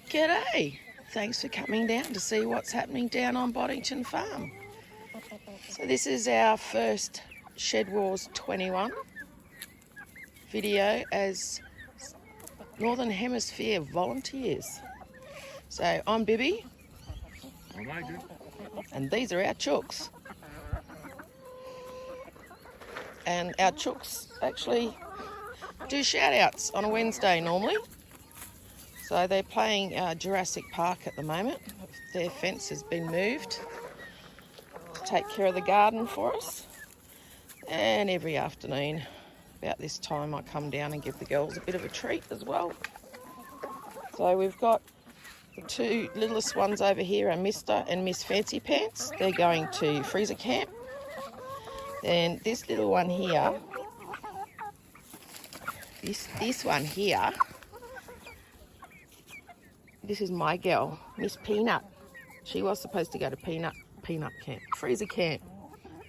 G'day! Thanks for coming down to see what's happening down on Boddington Farm. So this is our first Shedwars21 video as Northern Hemisphere volunteers. So I'm Bibby, and these are our chooks. And our chooks actually do shout-outs on a Wednesday normally. So they're playing Jurassic Park at the moment. Their fence has been moved to take care of the garden for us. And every afternoon, about this time, I come down and give the girls a bit of a treat as well. So we've got the two littlest ones over here are Mr. and Miss Fancy Pants. They're going to freezer camp. And this little one here, this one here, this is my girl, Miss Peanut. She was supposed to go to peanut camp, freezer camp,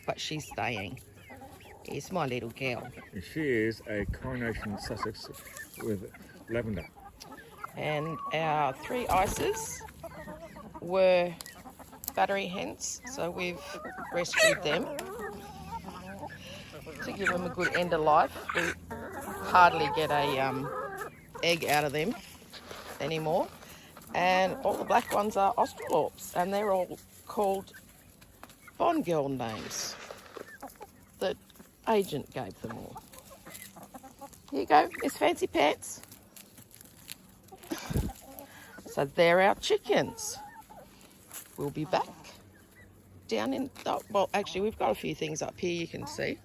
but she's staying. It's my little girl. And she is a Coronation Sussex with lavender. And our three ices were battery hens, so we've rescued them to give them a good end of life. We hardly get a egg out of them anymore. And all the black ones are Australorps, and they're all called Bond girl names that agent gave them all. Here you go, Miss Fancy Pants. So they're our chickens. We'll be back down in, well, actually we've got a few things up here you can see.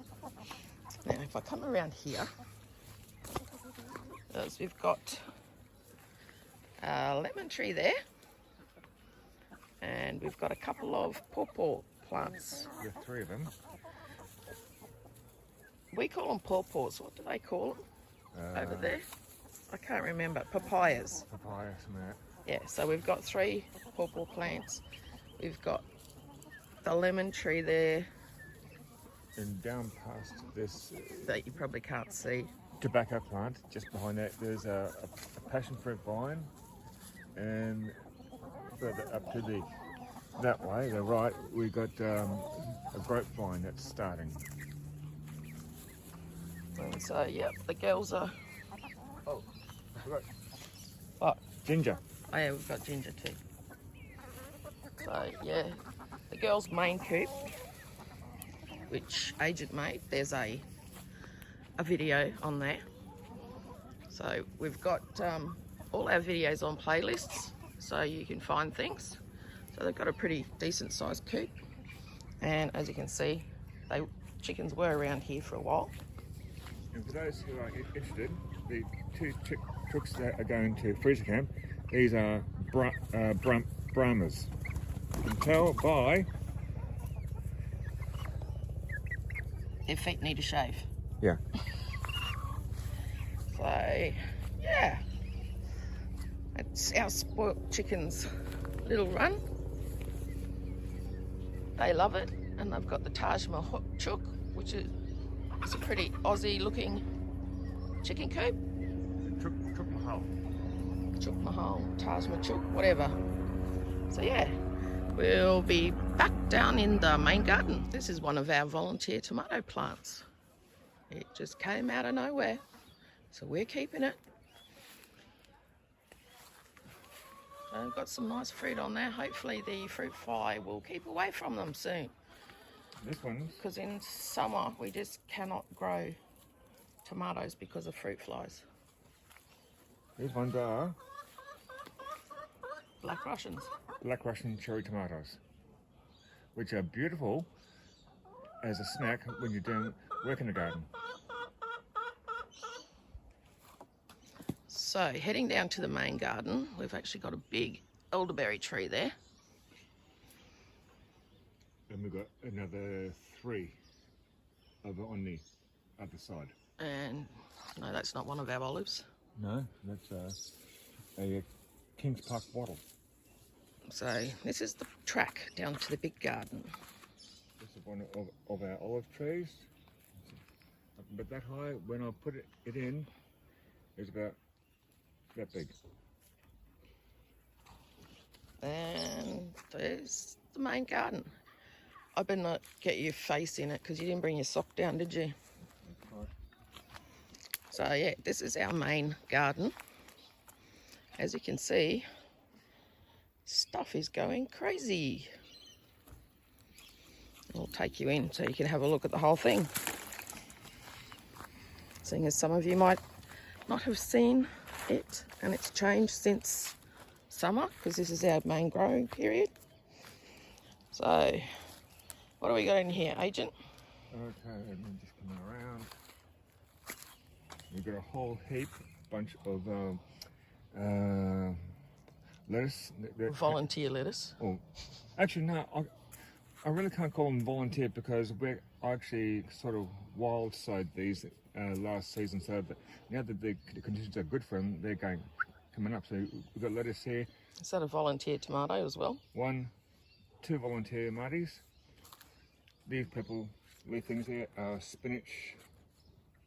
Now if I come around here, we've got a lemon tree there, and we've got a couple of pawpaw plants. There's three of them. We call them pawpaws. What do they call them over there? I can't remember. Papayas. Papayas, mate. Yeah, so we've got three pawpaw plants. We've got the lemon tree there. And down past this that you probably can't see. Tobacco plant, just behind that, there's a passion fruit vine, and further up to that way, the right, we've got a grapevine that's starting. And so, yeah, the girls are... Oh, I forgot. What? Ginger. Oh yeah, we've got Ginger too. So, yeah, the girls' main coop, which Agent made, there's a video on there. So we've got all our videos on playlists, so you can find things. So they've got a pretty decent sized coop, and as you can see, chickens were around here for a while. And for those who are interested, the two chooks that are going to freezer camp, these are Brahmas. You can tell by their feet need a shave. Yeah. So, yeah, it's our spoilt chickens' little run. They love it, and they've got the Taj Mahal chook, which is a pretty Aussie-looking chicken coop. Chook Mahal. Chook Mahal, Taj Mahal chook, whatever. So yeah, we'll be back down in the main garden. This is one of our volunteer tomato plants. It just came out of nowhere, so we're keeping it. So we've got some nice fruit on there. Hopefully the fruit fly will keep away from them soon. This one's... Because in summer we just cannot grow tomatoes because of fruit flies. These ones are Black Russians. Black Russian cherry tomatoes, which are beautiful as a snack when you're doing work in the garden. So heading down to the main garden, we've actually got a big elderberry tree there. And we've got another three over on the other side. And no, that's not one of our olives. No, that's a King's Park bottle. So this is the track down to the big garden. This is one of our olive trees. But that high, when I put it in, it's about that big. And there's the main garden. I better not get your face in it because you didn't bring your sock down, did you? Right. So yeah, this is our main garden. As you can see, stuff is going crazy. I'll take you in so you can have a look at the whole thing. Seeing as some of you might not have seen it, and it's changed since summer because this is our main growing period. So what do we got in here, Agent? Okay, and then just coming around. We've got a whole bunch of lettuce. Volunteer lettuce. Oh, actually, no, I really can't call them volunteer because I actually sort of wild sowed these last season. So that now that the conditions are good for them, they're coming up. So we've got lettuce here. Is that a volunteer tomato as well? 2 volunteer tomatoes. These purple leaf things here are spinach,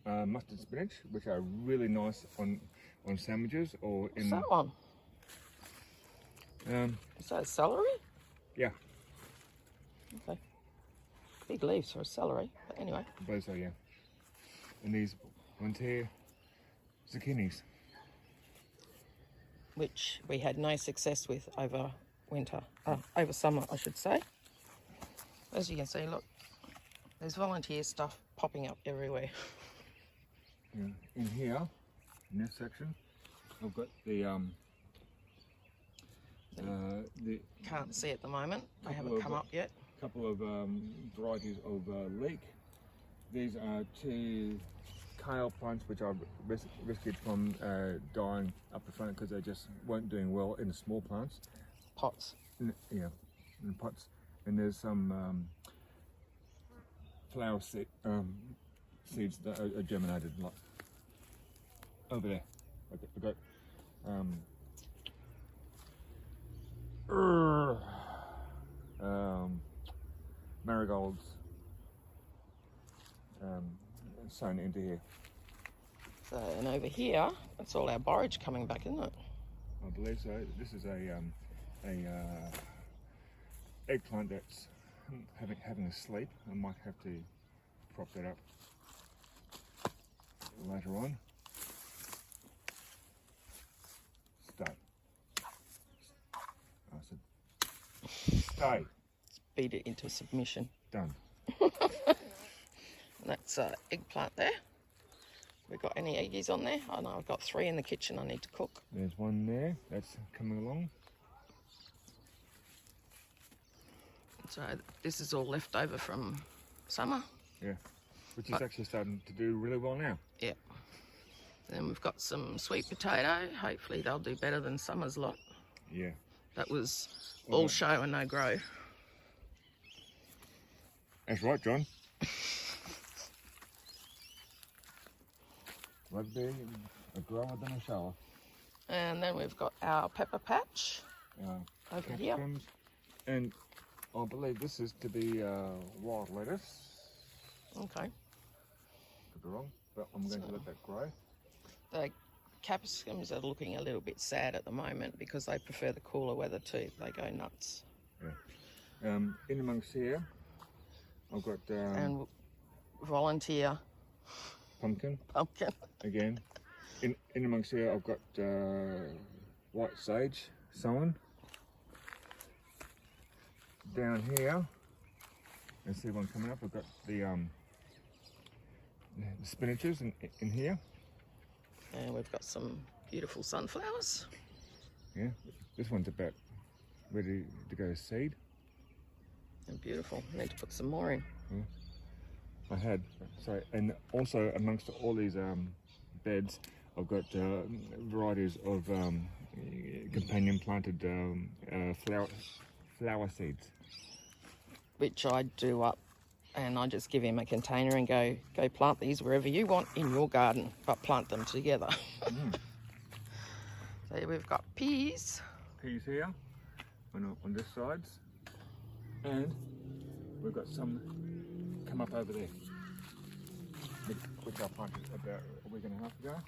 mustard spinach, which are really nice on sandwiches or in. What's that one? Is that celery? Yeah. Okay. Big leaves for a celery, but anyway. I believe so, yeah. And these ones here, zucchinis. Which we had no success with over over summer, I should say. As you can see, look, there's volunteer stuff popping up everywhere. Yeah. In here, in this section, I've got the Can't see at the moment. They haven't come up yet. Couple of varieties of leek. These are 2 kale plants which are rescued from dying up the front because they just weren't doing well in the small plants. Pots. Yeah, in pots. And there's some flower seeds that are germinated, like over there. I've got marigolds sown into here. So, and over here, that's all our borage coming back, isn't it? I believe so. This is a eggplant that's having a sleep. I might have to prop that up later on. Stay. I said, stay. Beat it into submission. Done. That's eggplant there. We got any eggies on there? I know I've got 3 in the kitchen I need to cook. There's one there that's coming along. So this is all left over from summer. Yeah, which is actually starting to do really well now. Yeah. Then we've got some sweet potato. Hopefully they'll do better than summer's lot. Yeah. That was all show and no grow. That's right, John. Rugby, a grower than a shower. And then we've got our pepper patch over here. And I believe this is to be wild lettuce. Okay. Could be wrong, but I'm going to let that grow. The capsicums are looking a little bit sad at the moment because they prefer the cooler weather too. They go nuts. Yeah. In amongst here, I've got and volunteer pumpkin. Pumpkin. Again. In amongst here, I've got white sage sown. Down here, let's see one coming up. I've got the spinaches in here. And we've got some beautiful sunflowers. Yeah, this one's about ready to go seed. And beautiful. I need to put some more in. Yeah. I had, so, and also amongst all these beds, I've got varieties of companion planted flower seeds. Which I do up, and I just give him a container and go plant these wherever you want in your garden, but plant them together. So we've got peas. Peas here on this side, and we've got some come up over there, which I planted about a week and a half ago.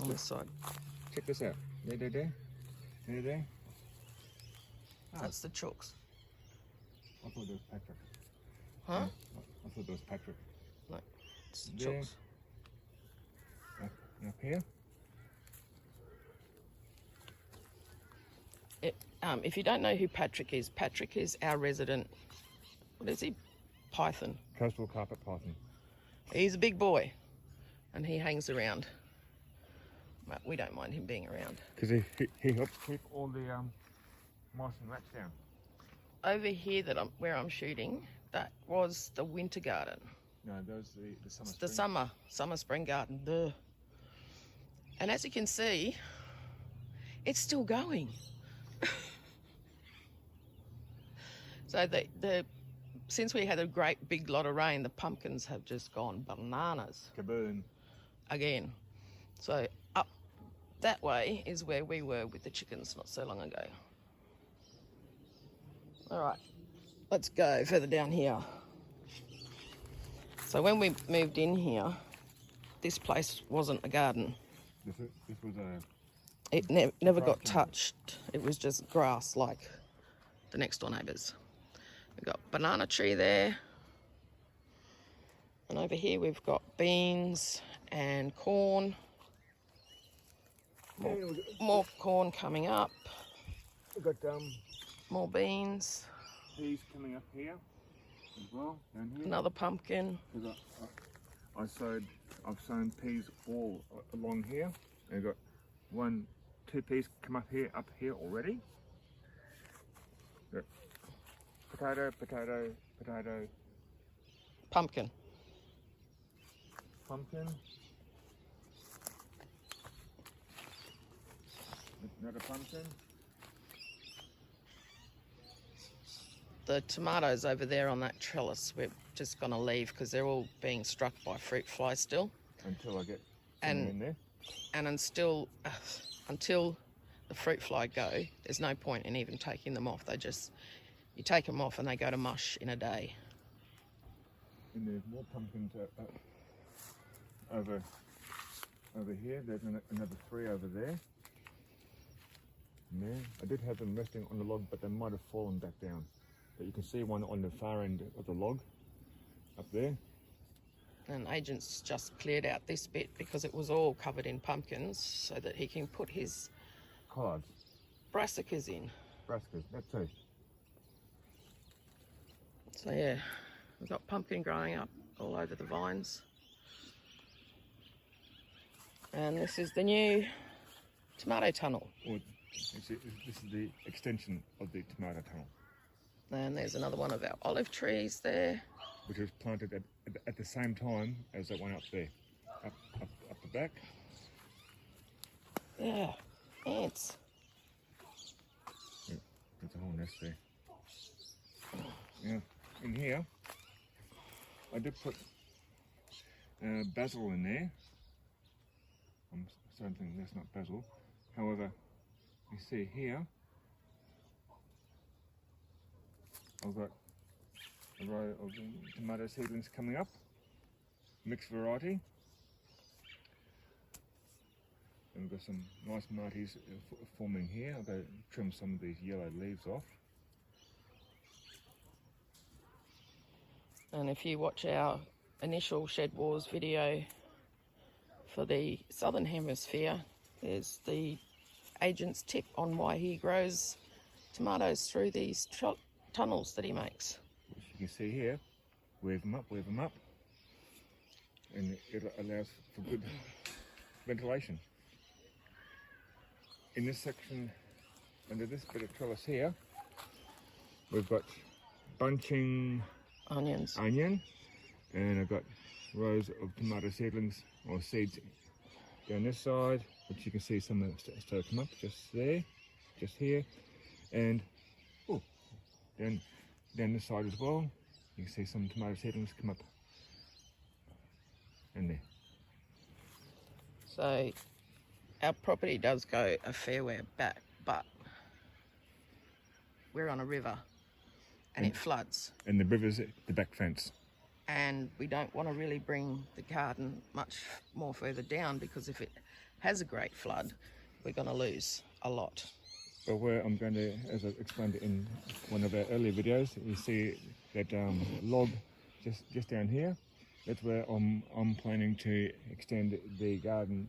On this side. Check this out. There. That's the chooks. I thought it was Patrick. Huh? I thought it was Patrick. No, it's the There. chooks. Up here. If you don't know who Patrick is our resident, what is he? Python. Coastal carpet python. He's a big boy and he hangs around. But we don't mind him being around. Because he helps keep all the mice and rats down. Over here where I'm shooting, that was the winter garden. No, those the summer. It's the summer spring garden. Duh. And as you can see, it's still going. So since we had a great big lot of rain, the pumpkins have just gone bananas. Kaboom. Again. So up that way is where we were with the chickens not so long ago. All right, let's go further down here. So when we moved in here, this place wasn't a garden. This was a... It never got touched. It was just grass like the next door neighbours. We've got banana tree there. And over here we've got beans and corn. More corn coming up. We've got More beans. peas coming up here as well, down here. Another pumpkin. I've sown peas all along here. And I've got 2 peas come up here already. Got potato, Pumpkin. pumpkin. Another pumpkin. The tomatoes over there on that trellis, we're just going to leave because they're all being struck by fruit flies still. Until I get some in there. And until the fruit fly go, there's no point in even taking them off. You take them off and they go to mush in a day. And there's more pumpkins over here. There's another 3 over there. And there. I did have them resting on the log, but they might have fallen back down. But you can see one on the far end of the log up there. And Agent's just cleared out this bit because it was all covered in pumpkins so that he can put his Collards. brassicas in. Brassicas, that too. So yeah, we've got pumpkin growing up all over the vines. And this is the new tomato tunnel. This is the extension of the tomato tunnel. And there's another one of our olive trees there. Which was planted at the same time as that one up there. Up the back. Yeah, ants. Yeah, there's a whole nest there. Now, in here, I did put basil in there. I'm starting to think that's not basil. However, you see here, I've got a row of tomato seedlings coming up, mixed variety. And we've got some nice marties forming here. I'll go trim some of these yellow leaves off. And if you watch our initial Shed Wars video for the Southern Hemisphere, there's the Agent's tip on why he grows tomatoes through these tunnels that he makes. Which you can see here, weave them up, and it allows for good ventilation. In this section, under this bit of trellis here, we've got bunching onion, and I've got rows of tomato seedlings or seeds down this side, which you can see some of them start to come up just there, just here, and down this side as well. You can see some tomato seedlings come up in there. So our property does go a fair way back, but we're on a river and it floods. And the river's the back fence. And we don't want to really bring the garden much more further down because if it has a great flood, we're going to lose a lot. But where I'm going to, as I explained in one of our earlier videos, you see that log just down here. That's where I'm planning to extend the garden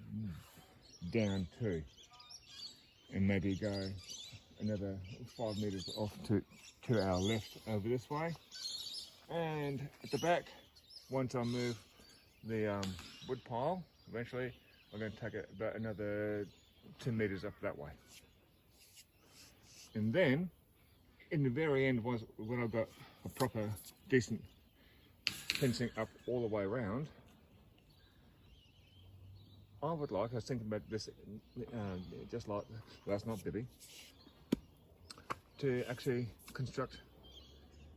down to, and maybe go another 5 metres off to our left over this way. And at the back, once I move the wood pile, eventually I'm going to take it about another 2 metres up that way. And then, in the very end, when I've got a proper, decent fencing up all the way around, I was thinking about this just like last night, Debbie, to actually construct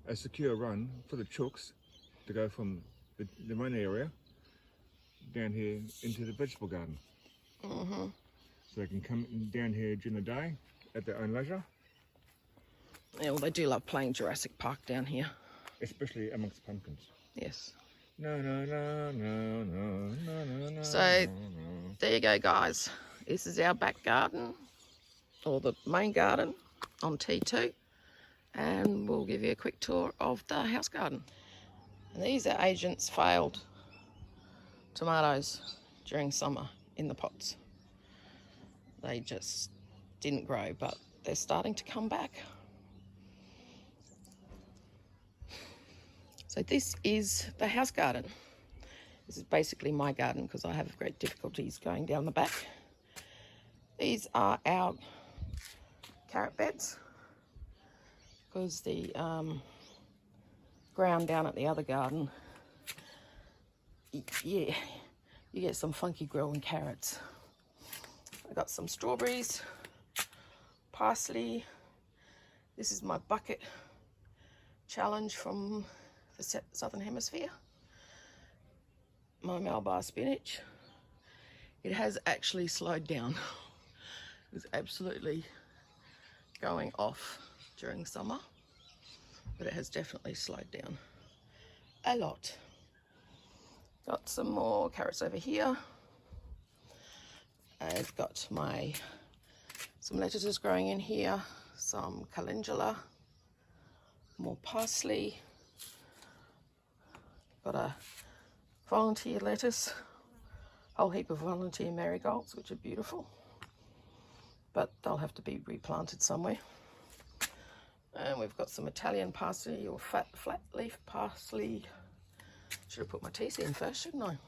a secure run for the chooks to go from the run area down here into the vegetable garden. Mm-hmm. So they can come down here during the day at their own leisure. Yeah, well, they do love playing Jurassic Park down here. Especially amongst pumpkins. Yes. No. So, there you go, guys. This is our back garden, or the main garden on T2. And we'll give you a quick tour of the house garden. And these are Agent's failed tomatoes during summer in the pots. They just didn't grow, but they're starting to come back. So this is the house garden. This is basically my garden because I have great difficulties going down the back. These are our carrot beds because the ground down at the other garden, yeah, you get some funky growing carrots. I got some strawberries, parsley. This is my bucket challenge from the southern hemisphere. My Malabar spinach. It has actually slowed down. It was absolutely going off during summer, but it has definitely slowed down a lot. Got some more carrots over here. I've got some lettuces growing in here, some calendula, more parsley. Got a volunteer lettuce, a whole heap of volunteer marigolds, which are beautiful, but they'll have to be replanted somewhere. And we've got some Italian parsley, or flat leaf parsley. Should have put my teeth in first, shouldn't I?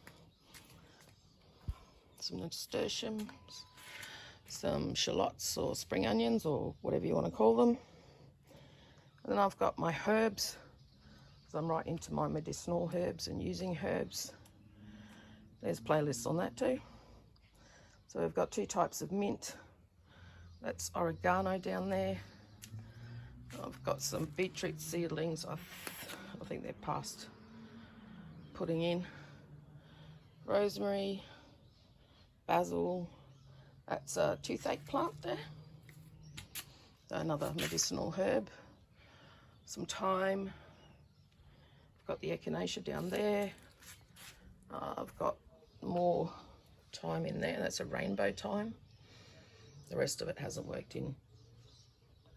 Some nasturtiums, some shallots or spring onions, or whatever you want to call them. And then I've got my herbs, because I'm right into my medicinal herbs and using herbs. There's playlists on that too. So we've got 2 types of mint. That's oregano down there. I've got some beetroot seedlings. I think they're past putting in. Rosemary, basil. That's a toothache plant there. So another medicinal herb. Some thyme. I've got the echinacea down there. I've got more thyme in there. That's a rainbow thyme. The rest of it hasn't worked in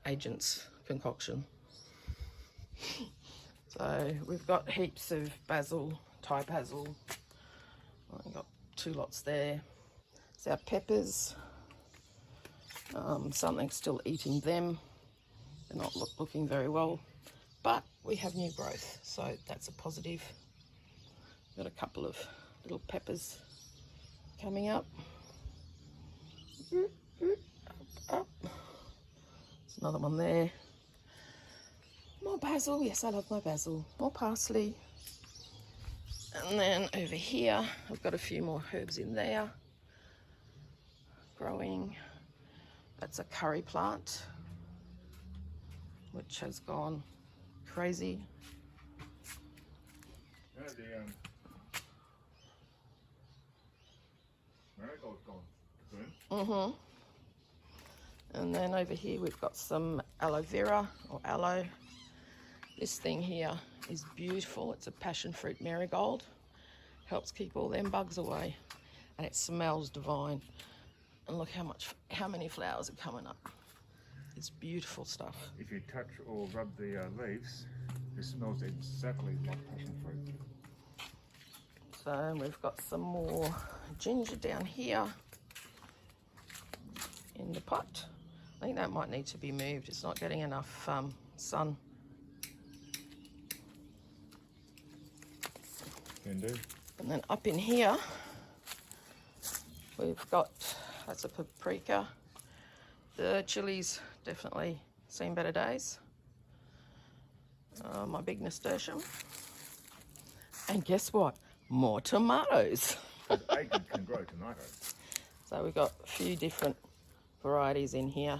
Agent's concoction. So we've got heaps of basil, Thai basil. I've got 2 lots there. It's our peppers. Something's still eating them. They're not looking very well, but we have new growth, so that's a positive. Got a couple of little peppers coming up. Up. There's another one there. More basil. Yes, I love my basil. More parsley. And then over here, I've got a few more herbs in there growing. That's a curry plant, which has gone crazy. Yeah, the marigold's gone soon. And then over here we've got some aloe vera, or aloe. This thing here is beautiful. It's a passion fruit marigold. Helps keep all them bugs away, and it smells divine. And look how many flowers are coming up. It's beautiful stuff. If you touch or rub the leaves, it smells exactly like passion fruit. So we've got some more ginger down here in the pot. I think that might need to be moved. It's not getting enough sun. Can do. And then up in here, we've got, that's a paprika. The chilies definitely seen better days. My big nasturtium. And guess what? More tomatoes. Aidan can grow tomatoes. So we've got a few different varieties in here.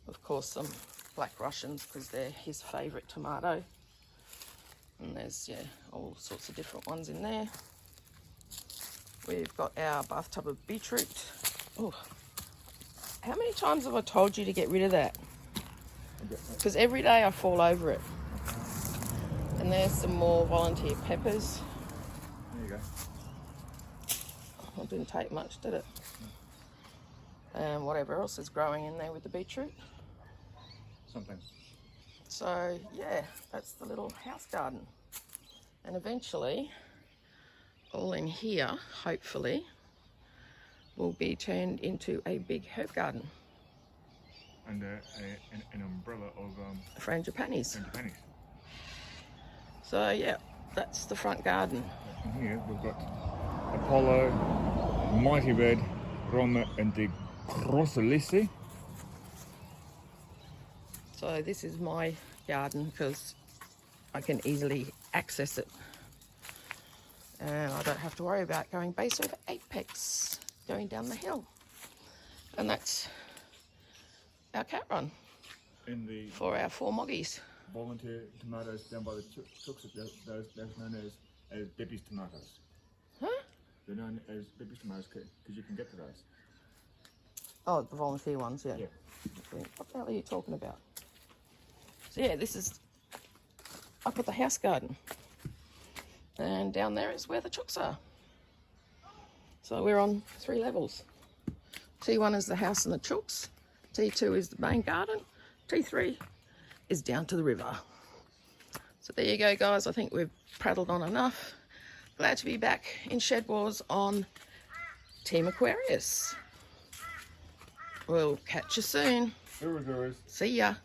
Of course, some Black Russians because they're his favourite tomato. And there's, yeah, all sorts of different ones in there. We've got our bathtub of beetroot. Oh, how many times have I told you to get rid of that? Because every day I fall over it. And there's some more volunteer peppers. There you go. It didn't take much, did it? And whatever else is growing in there with the beetroot. Something. So yeah, that's the little house garden. And eventually, all in here, hopefully, will be turned into a big herb garden. And an umbrella of Frangipanis. frangipani. So yeah, that's the front garden. In here we've got Apollo, Mighty Red, Roma and the Grossolisi. So this is my garden because I can easily access it. And I don't have to worry about going base over apex, going down the hill. And that's our cat run In the for our 4 moggies. volunteer tomatoes down by the chooks, those known as Beppy's tomatoes. Huh? They're known as Beppy's tomatoes because you can get to those. Oh, the volunteer ones, yeah. Yeah. What the hell are you talking about? So yeah, this is up at the house garden. And down there is where the chooks are. So we're on 3 levels. T1 is the house and the chooks. T2 is the main garden. T3 is down to the river. So there you go, guys. I think we've prattled on enough. Glad to be back in Shed Wars on Team Aquarius. We'll catch you soon. Gurus. See ya.